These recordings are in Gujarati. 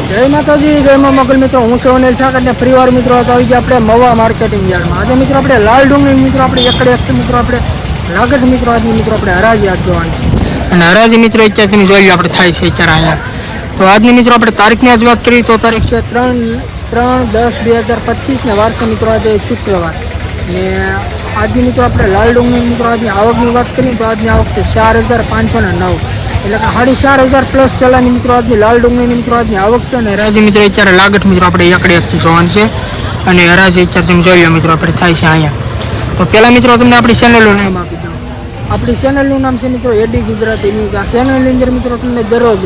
જય માતાજી, જય મા મોગલ મિત્રો. હું છું અનિલ ઠાકર ને પરિવાર મિત્રો આવી ગયા આપણે મવા માર્કેટિંગ યાર્ડમાં. આજે મિત્રો આપણે લાલ ડુંગળી મિત્રો આપણે એકડે એક મિત્રો આપણે લાગત મિત્રો આજની મિત્રો આપણે હરાજી આજ જોવાની છે. અને હરાજી મિત્રો અત્યારે તમે જોઈ લો આપણે થાય છે અત્યારે અહીંયા. તો આજની મિત્રો આપણે તારીખની આજ વાત કરીએ તો તારીખ છે 3/10/2025 ને વાર છે મિત્રો આજે શુક્રવાર. ને આજની મિત્રો આપણે લાલ ડુંગળી મિત્રો આજની આવકની વાત કરીએ તો આજની આવક છે 4509, એટલે કે 4,500 પ્લસ ચલાની મિત્રો આજની લાલ ડુંગળીની મિત્રો આજની આવક છે. અને હરાજી મિત્રો અત્યારે લાગત મિત્રો આપણે એકડે એકથી જોવાનું છે. અને હરાજી અત્યારે તમે જોઈ લો મિત્રો આપણે થાય છે અહીંયા. તો પહેલાં મિત્રો તમને આપણી ચેનલનું નામ આપી દઉં. આપણી ચેનલનું નામ છે મિત્રો એડી ગુજરાતી ન્યૂઝ. આ ચેનલની અંદર મિત્રો તમને દરરોજ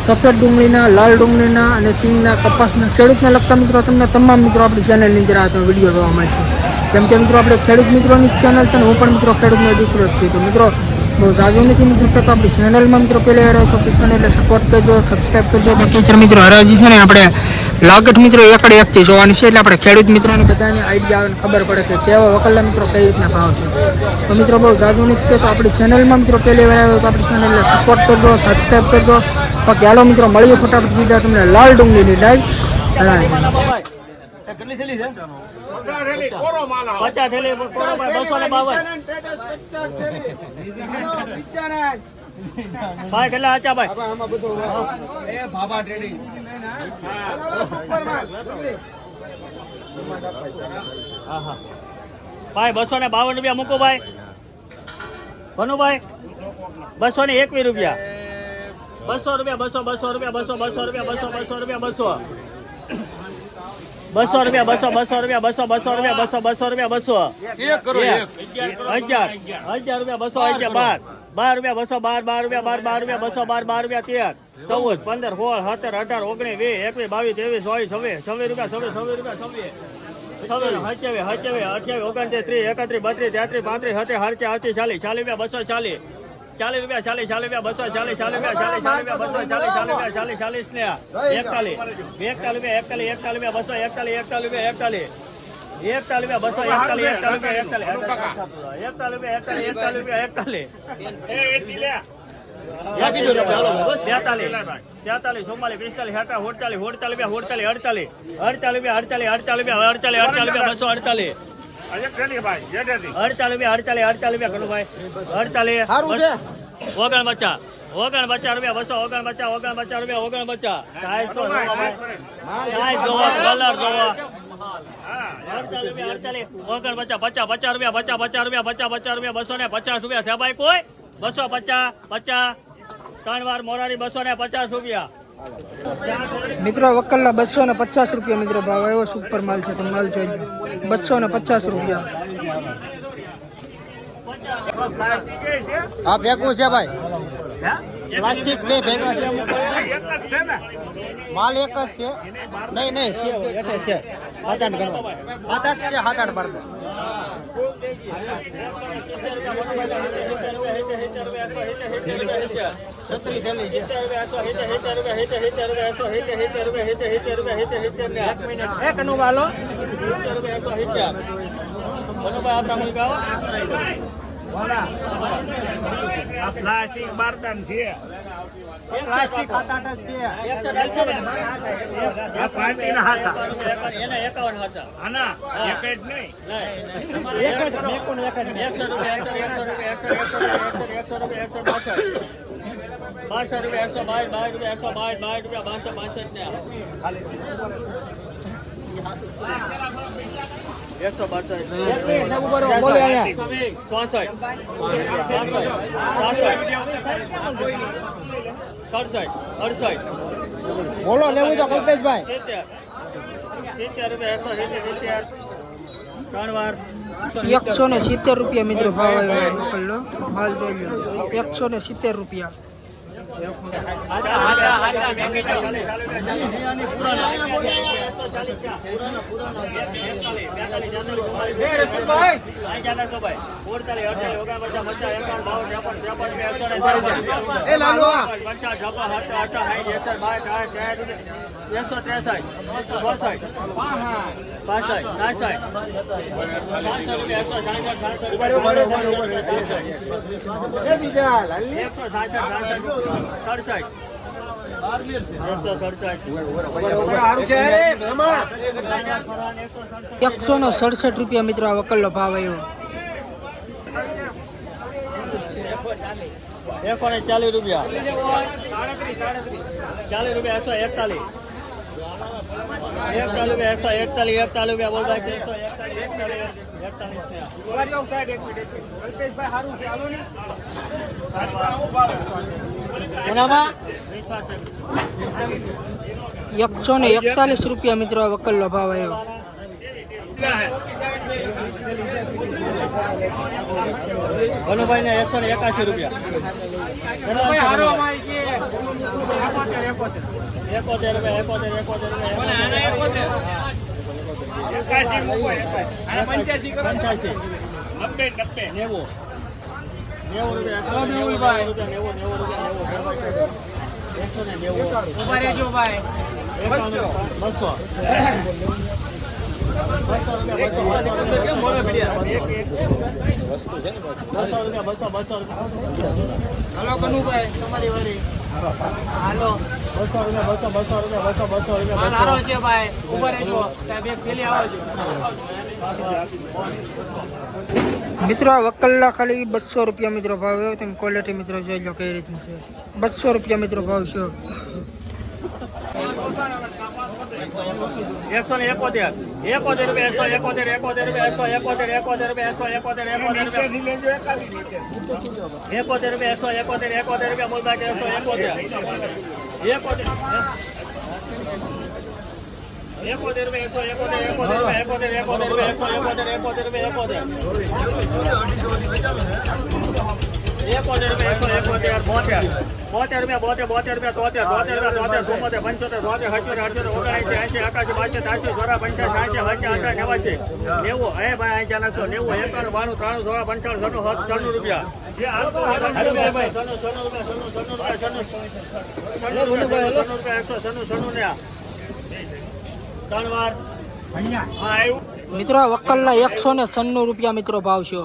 સફેદ ડુંગળીના, લાલ ડુંગળીના અને સિંગના, કપાસના, ખેડૂતને લગતા મિત્રો તમને તમામ મિત્રો આપણી ચેનલની અંદર આ વિડીયો જોવા મળશે. કેમ કે મિત્રો આપણે ખેડૂત મિત્રોની ચેનલ છે ને હું પણ મિત્રો ખેડૂતનો દીકરો જ છું. તો મિત્રો બહુ ઝાઝુ નથી મિત્રો, તો આપણી ચેનલમાં મિત્રો પહેલા આવ્યો તો આપણી ચેનલ સપોર્ટ કરજો, સબસ્ક્રાઈબ કરજો. બાકી મિત્રો હરાજી છે ને આપણે લાગત મિત્રો એકડે એકથી જોવાની છે, એટલે આપણે ખેડૂત મિત્રોને બધાને આઈડિયા આવે ખબર પડે કે કેવા વકલના મિત્રો કઈ રીતના ભાવ છે. તો મિત્રો બહુ ઝાઝુ નથી, તો આપણી ચેનલમાં મિત્રો પહેલી વાર આવ્યો તો આપણી ચેનલને સપોર્ટ કરજો, સબસ્ક્રાઈબ કરજો. બાકી હાલો મિત્રો મળીએ ફટાફટ સીધા તમને લાલ ડુંગળીની ડાળ હરાજી. કેટલી થેલી છે? 50 થેલી કોરો માલ આવે. 50 થેલી કોરો માલ 252. ભાઈ કેટલા આચા ભાઈ? આમાં બધું એ બાબા ટ્રેડિંગ. હા હા ભાઈ 252 રૂપિયા મૂકો ભાઈ. ભનુભાઈ 221 રૂપિયા. 200 રૂપિયા 200 રૂપિયા 200 રૂપિયા 200 રૂપિયા 200 રૂપિયા 200 રૂપિયા 200 રૂપિયા 200 રૂપિયા 200 એક કરો એક 1000 રૂપિયા 200 11 12 રૂપિયા 212 રૂપિયા 12 રૂપિયા 212 રૂપિયા 13 14 15 16 17 18 19 20 21 22 23 24 26 રૂપિયા 40 રૂપિયા 40 રૂપિયા 240 40 રૂપિયા 240 ને 41 રૂપિયા 3 વાર મોરારી 250 રૂપિયા મિત્રો વકલના 250 રૂપિયા મિત્રો ભાવ આવ્યો. સુપર માલ છે, તો માલ જોઈ 250 રૂપિયા. આ ભેગું છે ભાઈ, પ્લાસ્ટિક બે ભેગા છે, માલ એક જ છે. નહીં એટલે છે 7-8 ગણવા 7-8 છે 7-8 બાર છત્રી થેલી છે. એક નું વાલો પ્લાસ્ટિક બર્તન છે, પ્લાસ્ટિક 7-8 છે. આ પાર્ટીના હાસા એને 51 હાસા આના એક જ નહીં એક જ મેકોન એક જ 100 રૂપિયા 100 રૂપિયા 162 રૂપિયા 162 ને 162 બોલો લેવું તો કલ્પેશભાઈ 170 રૂપિયા મિત્રો ભાવ આવ્યો. મોકલનો માલ જોઈ લો 170 રૂપિયા. ₹167 મિત્રો આ વકલનો ભાવ આવ્યો. 40 રૂપિયા 40 રૂપિયા 141 141 રૂપિયા બોલ ભાઈ 141 રૂપિયા મિત્રો આ વકલનો ભાવ આવ્યો. ભનુભાઈ ને 181 રૂપિયા 200 મિત્રો આ વકલના ખાલી 200 રૂપિયા મિત્રો ભાવ આવ્યો. તમે ક્વોલિટી મિત્રો જોઈ લો કઈ રીતનું છે. 200 રૂપિયા મિત્રો ભાવ છે. 171 રૂપિયા 171 બોલ બાકી 3 વાર મિત્રો આ વકલના 196 રૂપિયા મિત્રો ભાવ છે.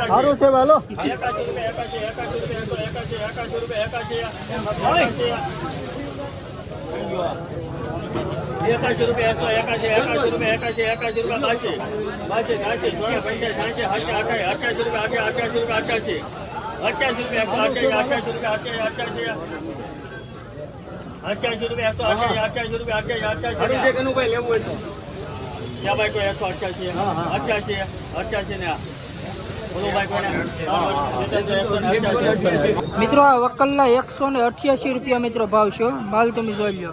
સારું છે વાલો. 81 મિત્રો આ વકલના 188 રૂપિયા મિત્રો ભાવ છે. માલ તમે જોઈ લો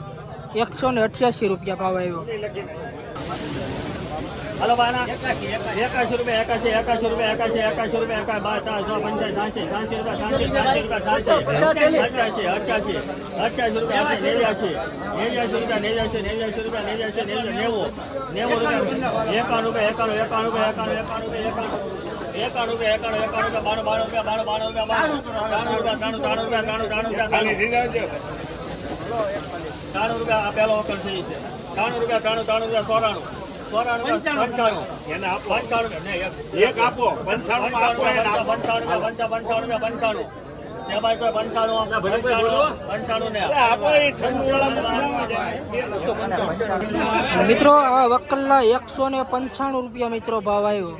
188 રૂપિયા ભાવ આવ્યો. हेलो बाना 81 रुपया 81 रुपया 81 रुपया 81 रुपया 85 મિત્રો આ વકલના 195 રૂપિયા મિત્રો ભાવ આવ્યો.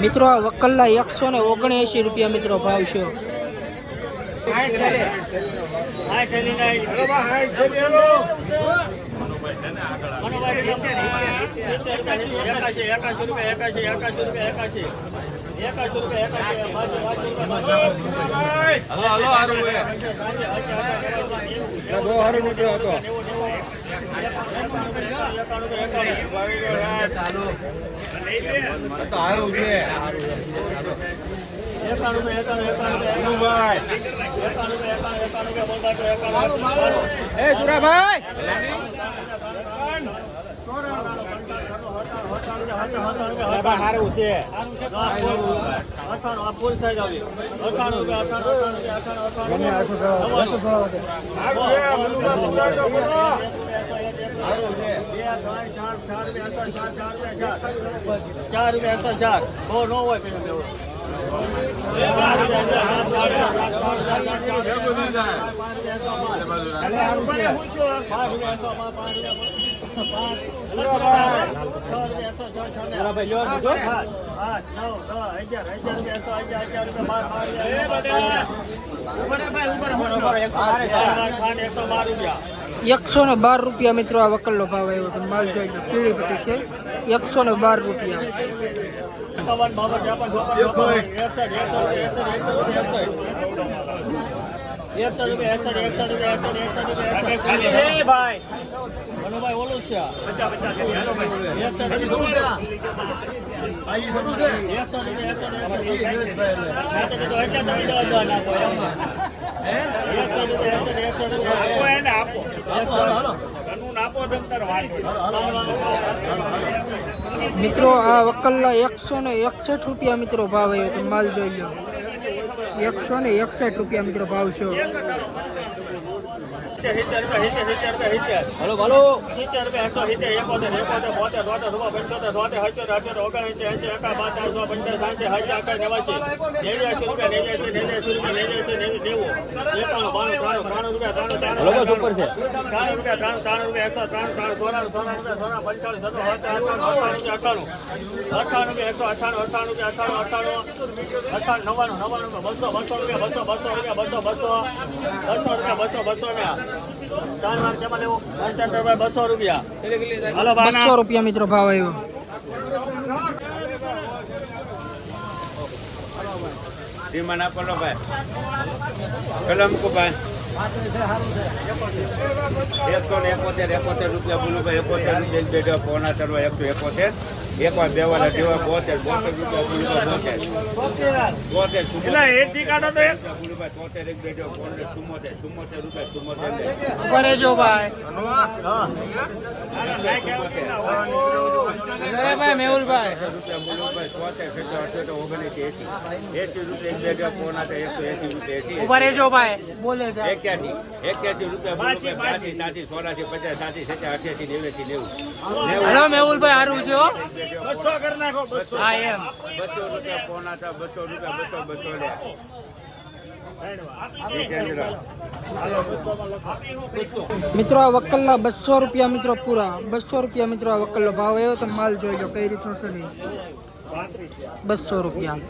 મિત્રો આ વકલ્લા 179 રૂપિયા મિત્રો ભાવ છે. ₹112 મિત્રો આ વકલ્લો ભાવ આવ્યો તો માલ જોઈ લો. પીળી પટ્ટી છે ₹112. મિત્રો આ વકલ્લા 161 રૂપિયા મિત્રો ભાવ આવ્યો તો માલ જોઈ લો. 161 રૂપિયા મિત્રો ભાવ છે. ₹200 મિત્રો ભાવ આવ્યો. મિત્રો આ વકલ્લા ₹200 મિત્રો પૂરા ₹200 મિત્રો આ વકલ્લો ભાવ આવ્યો તો માલ જોઈ લો કઈ રીતનો છે. ₹200.